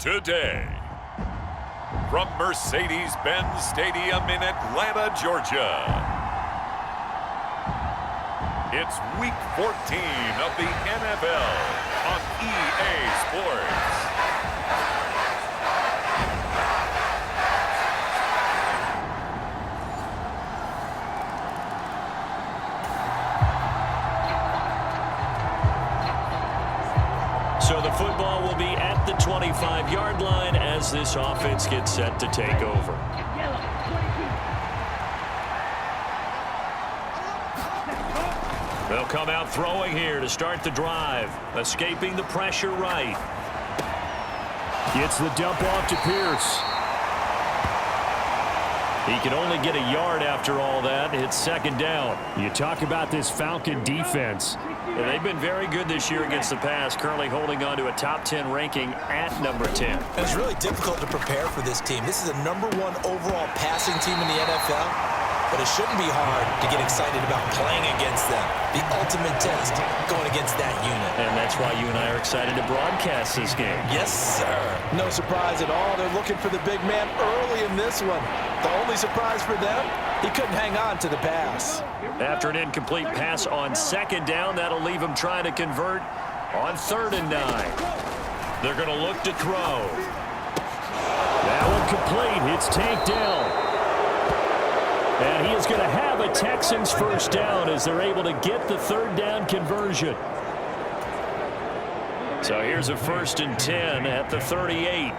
today. From Mercedes-Benz Stadium in Atlanta, Georgia, it's Week 14 of the NFL on EA Sports. So the football will be at the 25-yard line as this offense gets set to take over. They'll come out throwing here to start the drive, escaping the pressure right. Gets the dump off to Pierce. He can only get a yard after all that. It's second down. You talk about this Falcon defense. Well, they've been very good this year against the pass, currently holding on to a top 10 ranking at number 10. And it's really difficult to prepare for this team. This is a #1 overall passing team in the NFL, but it shouldn't be hard to get excited about playing against them. The ultimate test going against that unit. And that's why you and I are excited to broadcast this game. Yes, sir. No surprise at all. They're looking for the big man early in this one. The only surprise for them, he couldn't hang on to the pass. After an incomplete pass on second down, that'll leave him trying to convert on 3rd and 9. They're going to look to throw. That one complete. It's tanked down. And he is going to have a Texans first down as they're able to get the 3rd down conversion. So here's a 1st and 10 at the 38.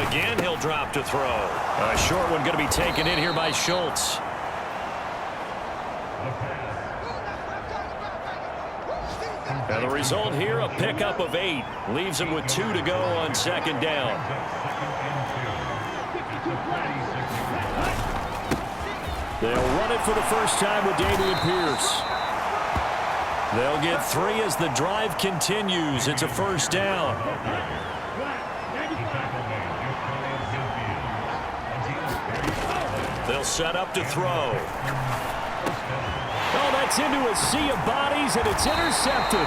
Again, he'll drop to throw. A short one going to be taken in here by Schultz. And the result here, a pickup of 8. Leaves him with 2 to go on second down. They'll run it for the first time with Damian Pierce. They'll get 3 as the drive continues. It's a first down. They'll set up to throw. Oh, that's into a sea of bodies, and it's intercepted.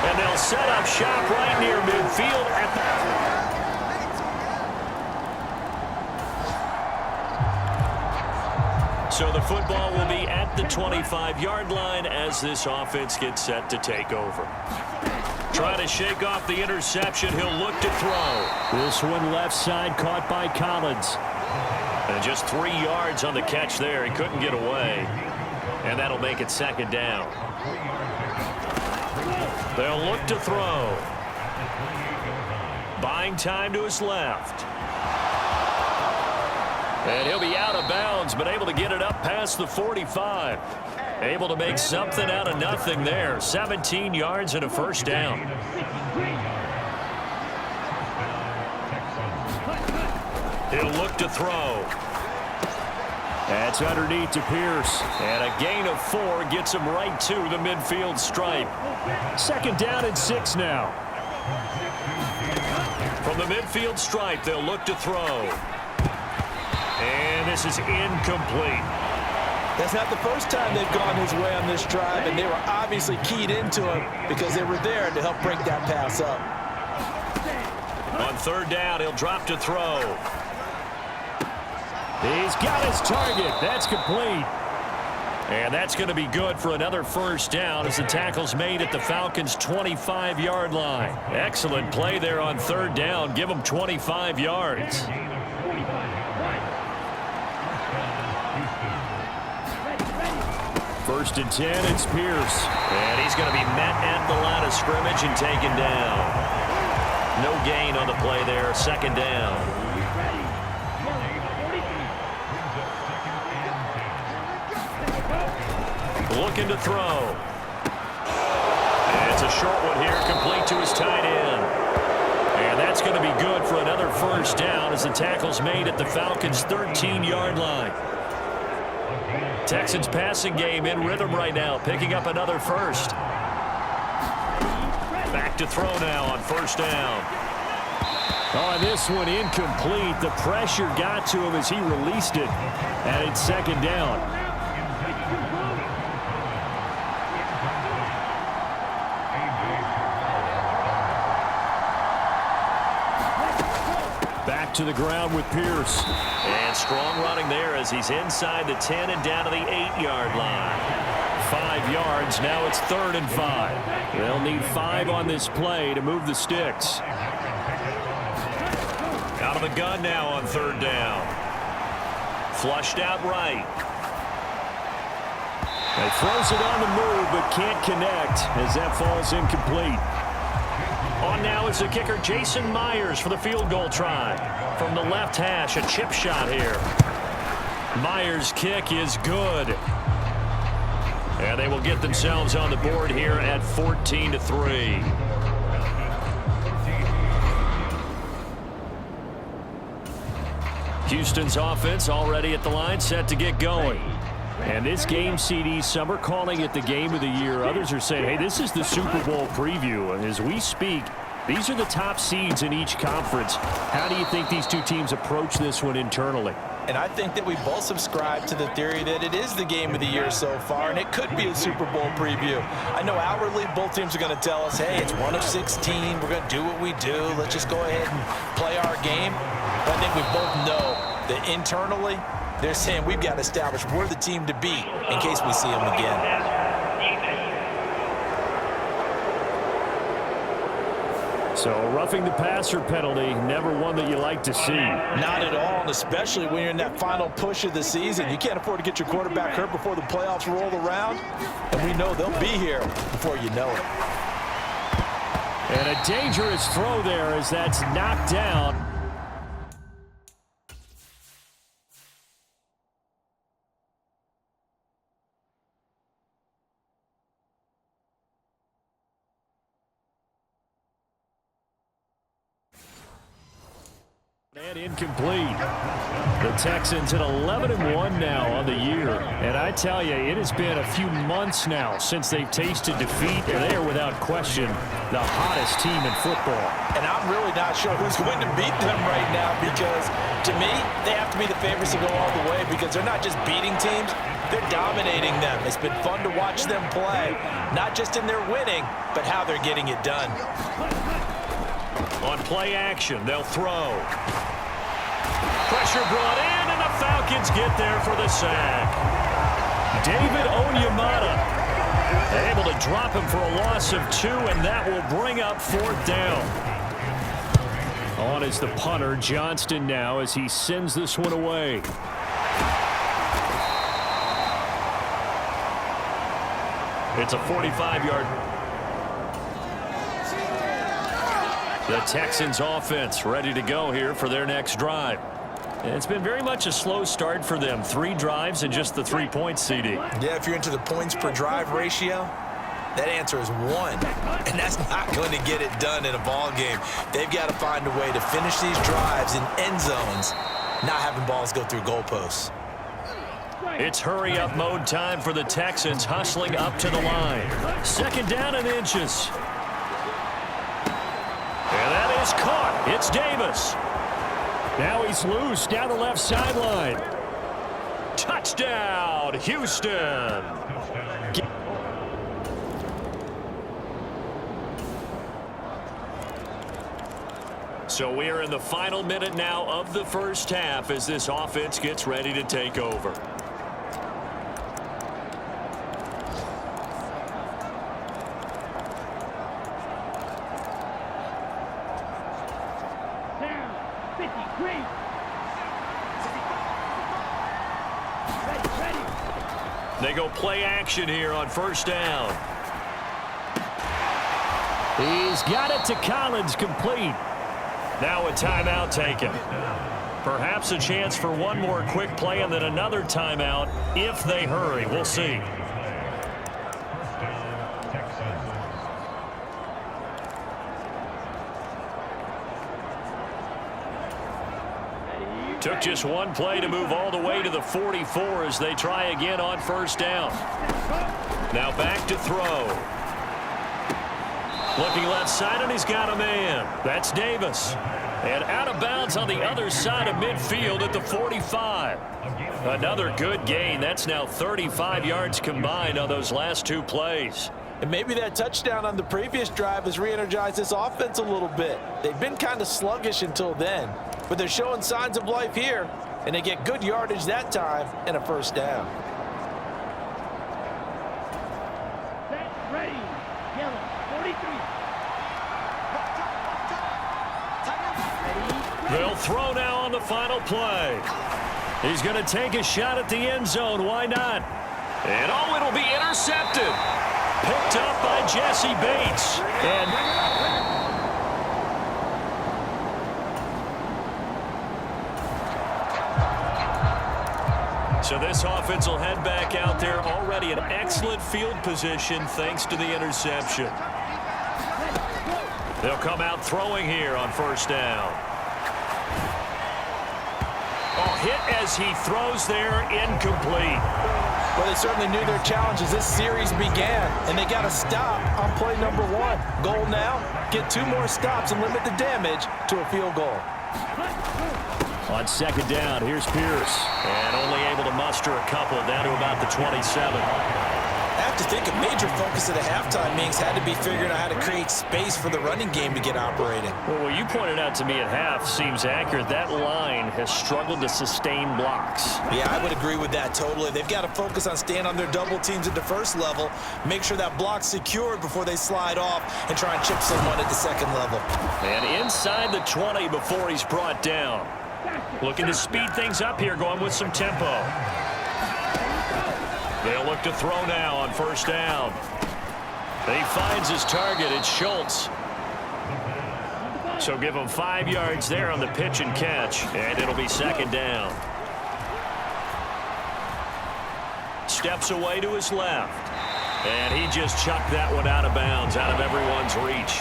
And they'll set up shop right near midfield. So the football will be at the 25-yard line as this offense gets set to take over. Trying to shake off the interception. He'll look to throw. This one left side caught by Collins. And just 3 yards on the catch there. He couldn't get away. And that'll make it second down. They'll look to throw. Buying time to his left. And he'll be out of bounds, but able to get it up past the 45. Able to make something out of nothing there. 17 yards and a first down. He'll look to throw. That's underneath to Pierce. And a gain of 4 gets him right to the midfield stripe. Second down and 6 now. From the midfield stripe, they'll look to throw. And this is incomplete. That's not the first time they've gone his way on this drive, and they were obviously keyed into him because they were there to help break that pass up. On 3rd down, he'll drop to throw. He's got his target. That's complete. And that's going to be good for another first down as the tackle's made at the Falcons' 25-yard line. Excellent play there on 3rd down. Give them 25 yards. First and 10, it's Pierce. And he's going to be met at the line of scrimmage and taken down. No gain on the play there. Second down. Looking to throw. And it's a short one here, complete to his tight end. And that's going to be good for another first down as the tackle's made at the Falcons' 13-yard line. Texans passing game in rhythm right now, picking up another first. Back to throw now on first down. Oh, this one incomplete. The pressure got to him as he released it. And it's second down. Back to the ground with Pierce. And strong running there as he's inside the 10 and down to the 8-yard line. 5 yards. Now it's 3rd and 5. They'll need 5 on this play to move the sticks. Out of the gun now on 3rd down. Flushed out right. He throws it on the move but can't connect as that falls incomplete. On now is the kicker Jason Myers for the field goal try. From the left hash, a chip shot here. Myers' kick is good. And they will get themselves on the board here at 14-3. Houston's offense already at the line, set to get going. And this game, CD, some are calling it the game of the year. Others are saying, hey, this is the Super Bowl preview. And as we speak, these are the top seeds in each conference. How do you think these two teams approach this one internally? And I think that we both subscribe to the theory that it is the game of the year so far, and it could be a Super Bowl preview. I know outwardly both teams are going to tell us, hey, it's 1 of 16. We're going to do what we do. Let's just go ahead and play our game. But I think we both know that internally, they're saying we've got to establish we're the team to beat in case we see them again. So a roughing the passer penalty, never one that you like to see. Not at all, and especially when you're in that final push of the season. You can't afford to get your quarterback hurt before the playoffs roll around, and we know they'll be here before you know it. And a dangerous throw there as that's knocked down. And incomplete. The Texans at 11-1 now on the year. And I tell you, it has been a few months now since they've tasted defeat, and they are without question the hottest team in football. And I'm really not sure who's going to beat them right now because, to me, they have to be the favorites to go all the way because they're not just beating teams, they're dominating them. It's been fun to watch them play, not just in their winning, but how they're getting it done. On play action, they'll throw. Pressure brought in, and the Falcons get there for the sack. David Onyemata able to drop him for a loss of 2, and that will bring up 4th down. On is the punter, Johnston now, as he sends this one away. It's a 45-yard. The Texans offense ready to go here for their next drive. And it's been very much a slow start for them. 3 drives and just the 3 points, CD. Yeah, if you're into the points per drive ratio, that answer is 1. And that's not going to get it done in a ball game. They've got to find a way to finish these drives in end zones, not having balls go through goalposts. It's hurry-up mode time for the Texans, hustling up to the line. 2nd down and inches. And that is caught. It's Davis. Now he's loose down the left sideline. Touchdown, Houston. So we are in the final minute now of the first half as this offense gets ready to take over. They go play action here on 1st down. He's got it to Collins, complete. Now a timeout taken. Perhaps a chance for one more quick play and then another timeout if they hurry. We'll see. Took just one play to move all the way to the 44 as they try again on 1st down. Now back to throw. Looking left side, and he's got a man. That's Davis. And out of bounds on the other side of midfield at the 45. Another good gain. That's now 35 yards combined on those last 2 plays. And maybe that touchdown on the previous drive has re-energized this offense a little bit. They've been kind of sluggish until then. but they're showing signs of life here, and they get good yardage that time and a first down. Ready. Yellow. 43. They'll throw now on the final play. He's going to take a shot at the end zone. Why not? And oh, it'll be intercepted. Picked up by Jesse Bates. And so this offense will head back out there, already in excellent field position thanks to the interception. They'll come out throwing here on first down. Oh, hit as he throws there, incomplete. Well, they certainly knew their challenge as this series began, and they got to stop on play number 1. Goal now, get 2 more stops and limit the damage to a field goal. On second down, here's Pierce. And only able to muster a couple down to about the 27. I have to think a major focus of the halftime meetings had to be figuring out how to create space for the running game to get operating. Well, what you pointed out to me at half seems accurate. That line has struggled to sustain blocks. Yeah, I would agree with that totally. They've got to focus on staying on their double teams at the first level, make sure that block's secured before they slide off and try and chip someone at the second level. And inside the 20 before he's brought down. Looking to speed things up here, going with some tempo. They'll look to throw now on first down. He finds his target. It's Schultz. So give him 5 yards there on the pitch and catch, and it'll be second down. Steps away to his left. And he just chucked that one out of bounds, out of everyone's reach.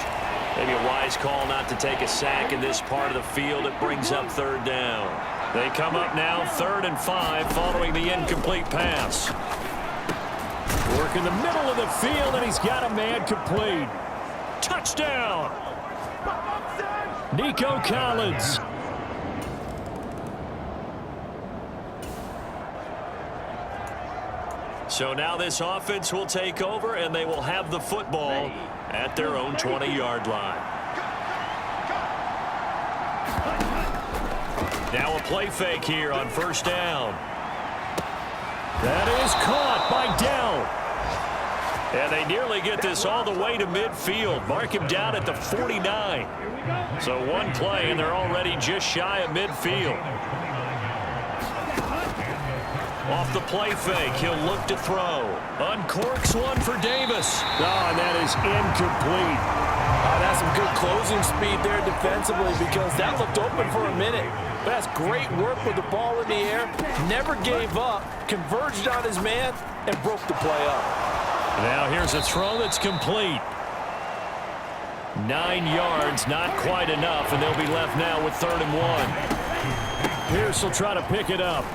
Maybe a wise call not to take a sack in this part of the field. It brings up third down. They come up now 3rd and 5 following the incomplete pass. Work in the middle of the field, and he's got a man complete. Touchdown! Nico Collins. So now this offense will take over, and they will have the football at their own 20-yard line. Now a play fake here on first down. That is caught by Dell. And they nearly get this all the way to midfield. Mark him down at the 49. So one play, and they're already just shy of midfield. Off the play fake, he'll look to throw. Uncorks one for Davis. Oh, and that is incomplete. That's some good closing speed there defensively, because that looked open for a minute. But that's great work with the ball in the air. Never gave up, converged on his man, and broke the play up. Now here's a throw that's complete. 9 yards, not quite enough, and they'll be left now with 3rd and 1. Pierce will try to pick it up.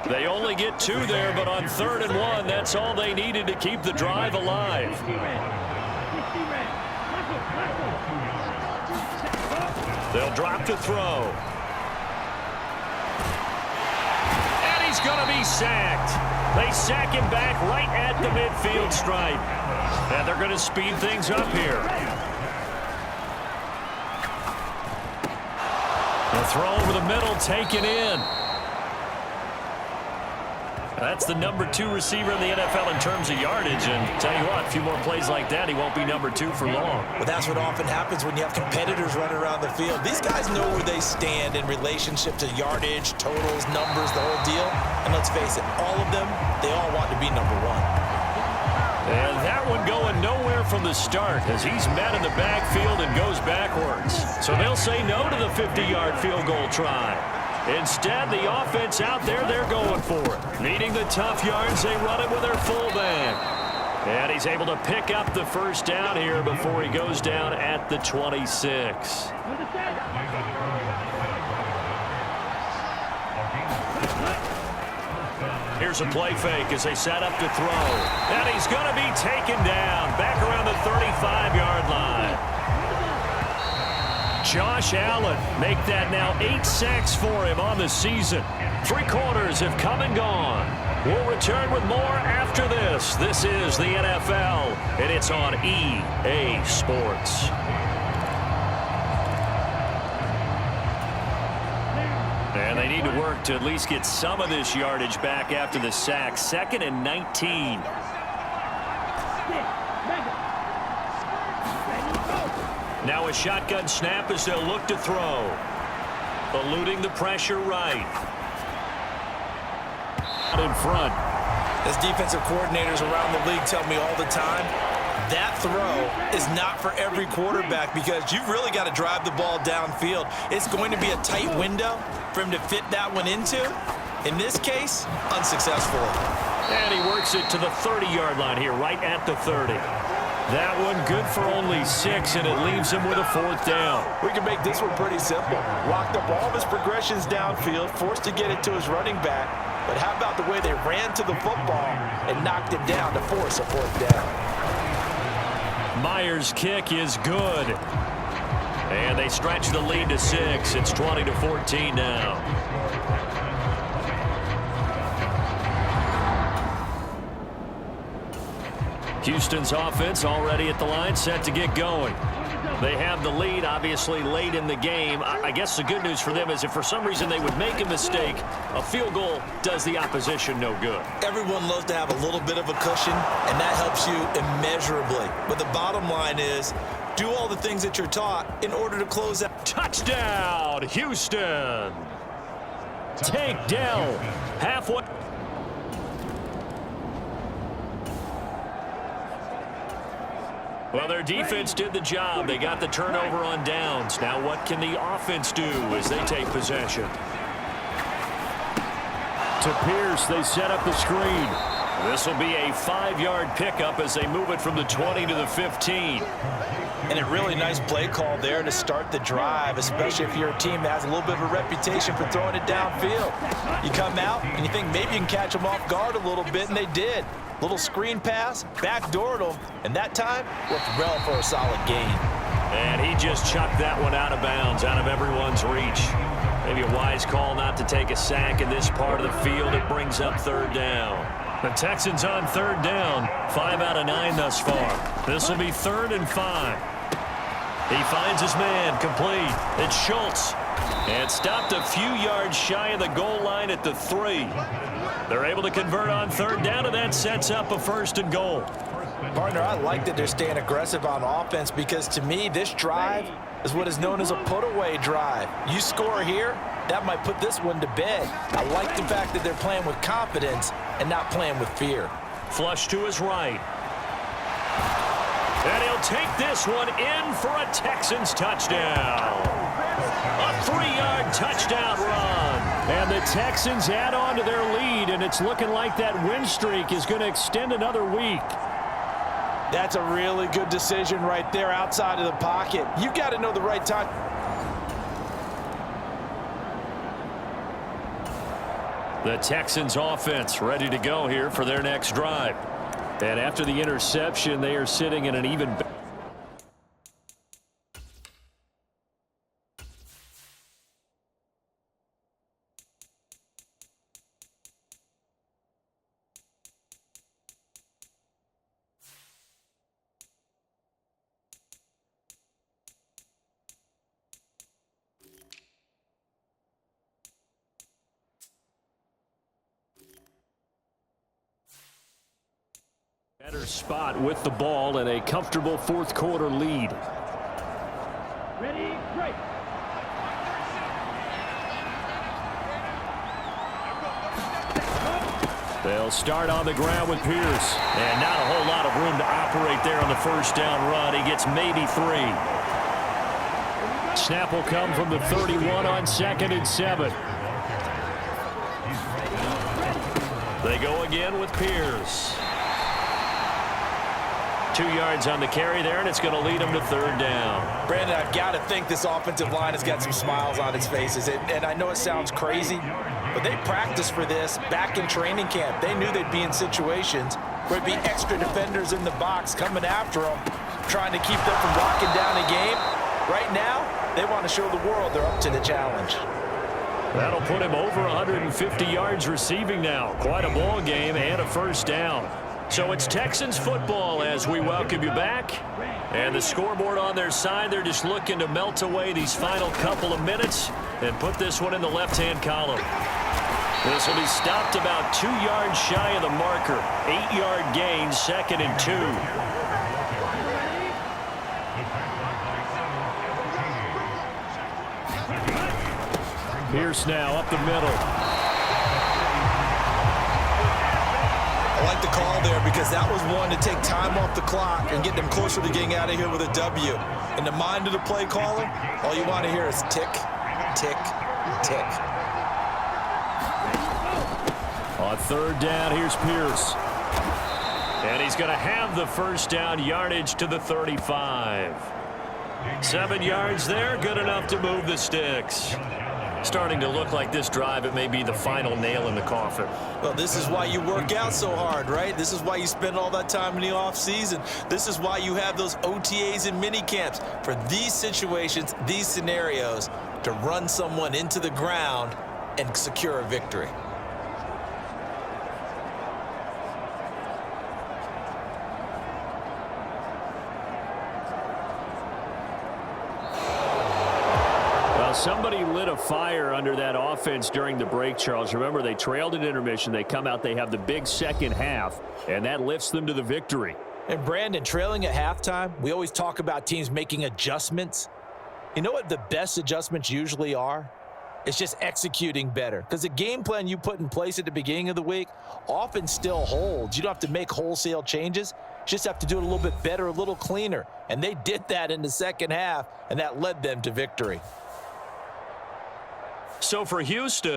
They only get 2 there, but on 3rd and 1, that's all they needed to keep the drive alive. They'll drop to throw. And he's going to be sacked. They sack him back right at the midfield stripe. And they're going to speed things up here. The throw over the middle, taken in. That's the number 2 receiver in the NFL in terms of yardage. And tell you what, a few more plays like that, he won't be number 2 for long. But that's what often happens when you have competitors running around the field. These guys know where they stand in relationship to yardage, totals, numbers, the whole deal. And let's face it, all of them, they all want to be number 1. And that one going nowhere from the start as he's met in the backfield and goes backwards. So they'll say no to the 50-yard field goal try. Instead, the offense out there, they're going for it. Needing the tough yards, they run it with their fullback. And he's able to pick up the first down here before he goes down at the 26. Here's a play fake as they set up to throw. And he's going to be taken down back around the 35-yard line. Josh Allen make that now 8 sacks for him on the season. 3 quarters have come and gone. We'll return with more after this. This is the NFL, and it's on EA Sports. And they need to work to at least get some of this yardage back after the sack. 2nd and 19. Now a shotgun snap as they'll look to throw. Eluding the pressure right. Out in front. As defensive coordinators around the league tell me all the time, that throw is not for every quarterback because you've really got to drive the ball downfield. It's going to be a tight window for him to fit that one into. In this case, unsuccessfully. And he works it to the 30-yard line here, right at the 30. That one good for only 6, and it leaves him with a 4th down. We can make this one pretty simple. Locked up all of his progressions downfield, forced to get it to his running back. But how about the way they ran to the football and knocked him down to force a 4th down? Myers' kick is good. And they stretch the lead to 6. It's 20-14 now. Houston's offense already at the line, set to get going. They have the lead, obviously, late in the game. I guess the good news for them is if for some reason they would make a mistake, a field goal does the opposition no good. Everyone loves to have a little bit of a cushion, and that helps you immeasurably. But the bottom line is, do all the things that you're taught in order to close out. Touchdown, Houston! Take Dell. Halfway. Well, their defense did the job. They got the turnover on downs. Now what can the offense do as they take possession? To Pierce, they set up the screen. This will be a 5-yard pickup as they move it from the 20 to the 15. And a really nice play call there to start the drive, especially if you're a team that has a little bit of a reputation for throwing it downfield. You come out and you think maybe you can catch them off guard a little bit, and they did. Little screen pass, backdoored them, and that time worked well for a solid gain. And he just chucked that one out of bounds, out of everyone's reach. Maybe a wise call not to take a sack in this part of the field. It brings up 3rd down. The Texans on 3rd down, 5 out of 9 thus far. This will be 3rd and 5. He finds his man, complete. It's Schultz. And stopped a few yards shy of the goal line at the 3. They're able to convert on 3rd down, and that sets up a 1st and goal. Partner, I like that they're staying aggressive on offense because, to me, this drive is what is known as a put-away drive. You score here, that might put this one to bed. I like the fact that they're playing with confidence and not playing with fear. Flush to his right. And he'll take this one in for a Texans touchdown. A 3-yard touchdown run. And the Texans add on to their lead, and it's looking like that win streak is going to extend another week. That's a really good decision right there outside of the pocket. You got to know the right time. The Texans offense ready to go here for their next drive. And after the interception, they are sitting in an even better. Better spot with the ball and a comfortable 4th quarter lead. Ready, break. They'll start on the ground with Pierce. And not a whole lot of room to operate there on the 1st down run. He gets maybe 3. Snap will come from the 31 on 2nd and 7. They go again with Pierce. 2 yards on the carry there, and it's going to lead them to 3rd down. Brandon, I've got to think this offensive line has got some smiles on its faces. And I know it sounds crazy, but they practiced for this back in training camp. They knew they'd be in situations where there'd be extra defenders in the box coming after them, trying to keep them from locking down a game. Right now, they want to show the world they're up to the challenge. That'll put him over 150 yards receiving now. Quite a ball game and a first down. So it's Texans football as we welcome you back. And the scoreboard on their side, they're just looking to melt away these final couple of minutes and put this one in the left-hand column. This will be stopped about 2 yards shy of the marker. 8-yard gain, 2nd and 2. Pierce now up the middle. I like the call there because that was one to take time off the clock and get them closer to getting out of here with a W. In the mind of the play caller, all you want to hear is tick, tick, tick. On 3rd down, here's Pierce. And he's going to have the first down, yardage to the 35. 7 yards there, good enough to move the sticks. Starting to look like this drive, it may be the final nail in the coffin. Well, this is why you work out so hard, right? This is why you spend all that time in the offseason. This is why you have those OTAs and mini camps for these situations, these scenarios, to run someone into the ground and secure a victory. Somebody lit a fire under that offense during the break, Charles. Remember, they trailed at intermission. They come out, they have the big second half, and that lifts them to the victory. And, Brandon, trailing at halftime, we always talk about teams making adjustments. You know what the best adjustments usually are? It's just executing better. Because the game plan you put in place at the beginning of the week often still holds. You don't have to make wholesale changes. You just have to do it a little bit better, a little cleaner. And they did that in the second half, and that led them to victory. So for Houston,